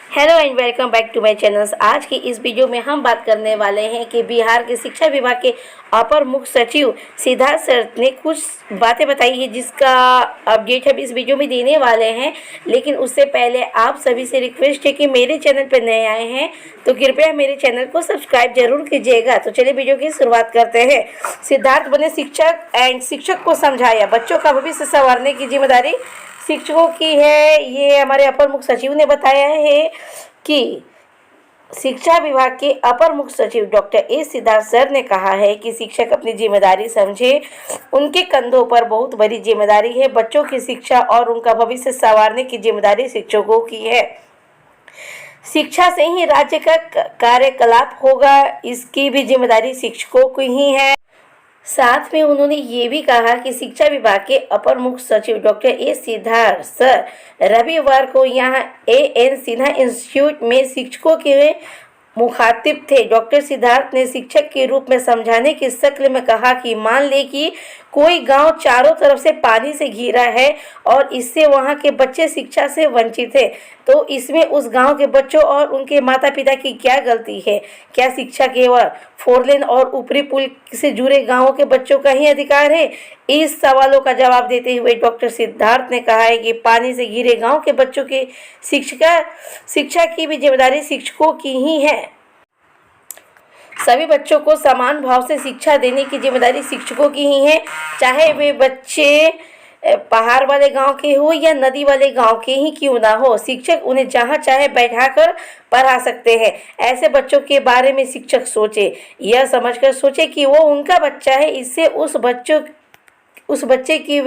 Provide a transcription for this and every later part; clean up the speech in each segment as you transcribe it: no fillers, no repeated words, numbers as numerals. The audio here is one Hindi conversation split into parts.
Hello and welcome back to my channel. आज की इस वीडियो में हम बात करने वाले हैं कि बिहार के शिक्षा विभाग के अपर मुख्य सचिव सिद्धार्थ सर ने कुछ बातें बताई है, जिसका अपडेट हम इस वीडियो में देने वाले हैं। लेकिन उससे पहले आप सभी से रिक्वेस्ट है कि मेरे चैनल पर नए आए हैं तो कृपया मेरे चैनल को सब्सक्राइब जरूर कीजिएगा। तो चलिए वीडियो की शुरुआत करते हैं। सिद्धार्थ बने शिक्षक एंड शिक्षक को समझाया, बच्चों का भविष्य संवारने की जिम्मेदारी शिक्षकों की है। ये हमारे अपर मुख्य सचिव ने बताया है कि शिक्षा विभाग के अपर मुख्य सचिव डॉक्टर ए सिद्धार्थ सर ने कहा है कि शिक्षक अपनी जिम्मेदारी समझे। उनके कंधों पर बहुत बड़ी जिम्मेदारी है। बच्चों की शिक्षा और उनका भविष्य संवारने की जिम्मेदारी शिक्षकों की है। शिक्षा से ही राज्य का कार्यकलाप होगा, इसकी भी जिम्मेदारी शिक्षकों की ही है। साथ में उन्होंने ये भी कहा कि शिक्षा विभाग के अपर मुख्य सचिव डॉक्टर ए सिद्धार्थ सर रविवार को यहाँ एएन सिन्हा इंस्टीट्यूट में शिक्षकों के मुखातिब थे। डॉक्टर सिद्धार्थ ने शिक्षक के रूप में समझाने की शक्ल में कहा कि मान ले कि कोई गांव चारों तरफ से पानी से घिरा है और इससे वहां के बच्चे शिक्षा से वंचित हैं, तो इसमें उस गांव के बच्चों और उनके माता पिता की क्या गलती है? क्या शिक्षा केवल फोरलेन और ऊपरी पुल से जुड़े गांवों के बच्चों का ही अधिकार है? इस सवालों का जवाब देते हुए डॉक्टर सिद्धार्थ ने कहा है कि पानी से घिरे गांव के बच्चों की शिक्षा की भी जिम्मेदारी शिक्षकों की ही है। सभी बच्चों को समान भाव से शिक्षा देने की जिम्मेदारी शिक्षकों की ही है, चाहे वे बच्चे पहाड़ वाले गांव के हो या नदी वाले गांव के ही क्यों ना हो। शिक्षक उन्हें जहां चाहे बैठाकर पढ़ा सकते हैं। ऐसे बच्चों के बारे में शिक्षक सोचे, यह समझकर सोचे कि वो उनका बच्चा है, इससे उस बच्चे की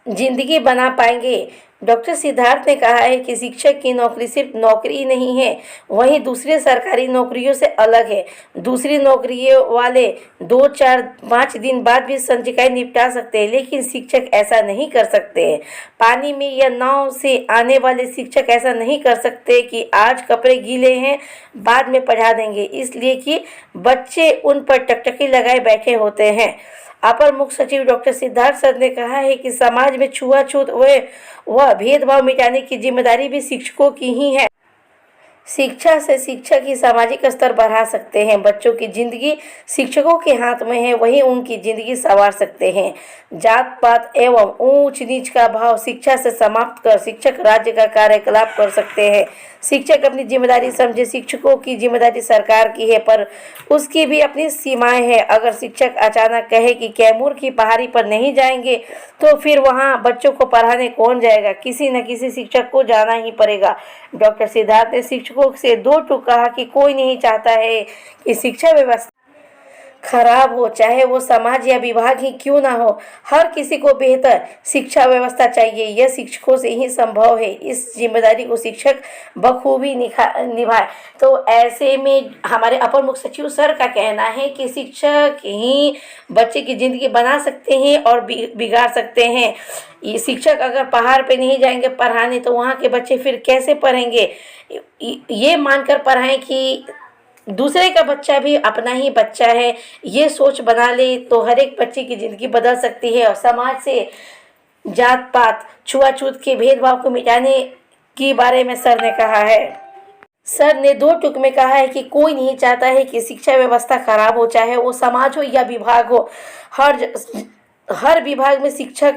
जिंदगी बना पाएंगे। डॉक्टर सिद्धार्थ ने कहा है कि शिक्षक की नौकरी सिर्फ नौकरी नहीं है, वहीं दूसरी सरकारी नौकरियों से अलग है। दूसरी नौकरियों वाले 2, 4, 5 दिन बाद भी संचिकाएं निपटा सकते हैं, लेकिन शिक्षक ऐसा नहीं कर सकते हैं। पानी में या नाव से आने वाले शिक्षक ऐसा नहीं कर सकते कि आज कपड़े गीले हैं बाद में पढ़ा देंगे, इसलिए कि बच्चे उन पर टकटकी लगाए बैठे होते हैं। अपर मुख्य सचिव डॉक्टर सिद्धार्थ सर ने कहा है कि समाज में छुआछूत व भेदभाव मिटाने की जिम्मेदारी भी शिक्षकों की ही है। शिक्षा से शिक्षक ही सामाजिक स्तर बढ़ा सकते हैं। बच्चों की जिंदगी शिक्षकों के हाथ में है, वही उनकी जिंदगी संवार सकते हैं। जात पात एवं ऊंच नीच का भाव शिक्षा से समाप्त कर शिक्षक राज्य का कार्यकलाप कर सकते हैं। शिक्षक अपनी जिम्मेदारी समझे। शिक्षकों की जिम्मेदारी सरकार की है, पर उसकी भी अपनी सीमाएं हैं। अगर शिक्षक अचानक कहे कि कैमूर की पहाड़ी पर नहीं जाएंगे, तो फिर वहां बच्चों को पढ़ाने कौन जाएगा? किसी न किसी शिक्षक को जाना ही पड़ेगा। डॉक्टर सिद्धार्थ ने शिक्षकों से 2 टूक कहा कि कोई नहीं चाहता है कि शिक्षा व्यवस्था खराब हो, चाहे वो समाज या विभाग ही क्यों ना हो। हर किसी को बेहतर शिक्षा व्यवस्था चाहिए, यह शिक्षकों से ही संभव है। इस जिम्मेदारी को शिक्षक बखूबी निभाए। तो ऐसे में हमारे अपर मुख्य सचिव सर का कहना है कि शिक्षक ही बच्चे की ज़िंदगी बना सकते हैं और बिगाड़ सकते हैं। ये शिक्षक अगर पहाड़ पे नहीं जाएंगे पढ़ाने, तो वहाँ के बच्चे फिर कैसे पढ़ेंगे? ये मानकर पढ़ाएं कि दूसरे का बच्चा भी अपना ही बच्चा है, ये सोच बना ले तो हर एक बच्चे की ज़िंदगी बदल सकती है। और समाज से जात पात छुआछूत के भेदभाव को मिटाने के बारे में सर ने कहा है। सर ने 2 टूक में कहा है कि कोई नहीं चाहता है कि शिक्षा व्यवस्था खराब हो, चाहे वो समाज हो या विभाग हो। हर विभाग में शिक्षा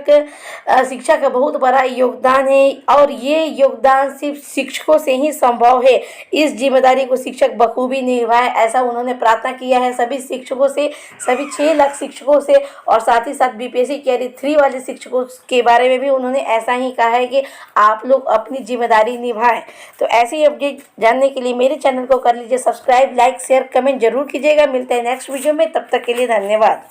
का बहुत बड़ा योगदान है और ये योगदान सिर्फ शिक्षकों से ही संभव है। इस जिम्मेदारी को शिक्षक बखूबी निभाए, ऐसा उन्होंने प्रार्थना किया है सभी शिक्षकों से, सभी 6 लाख शिक्षकों से। और साथ ही साथ बीपीएससी कैडर 3 वाले शिक्षकों के बारे में भी उन्होंने ऐसा ही कहा है कि आप लोग अपनी जिम्मेदारी निभाएं। तो ऐसे ही अपडेट जानने के लिए मेरे चैनल को कर लीजिए सब्सक्राइब, लाइक, शेयर, कमेंट जरूर कीजिएगा। मिलते हैं नेक्स्ट वीडियो में, तब तक के लिए धन्यवाद।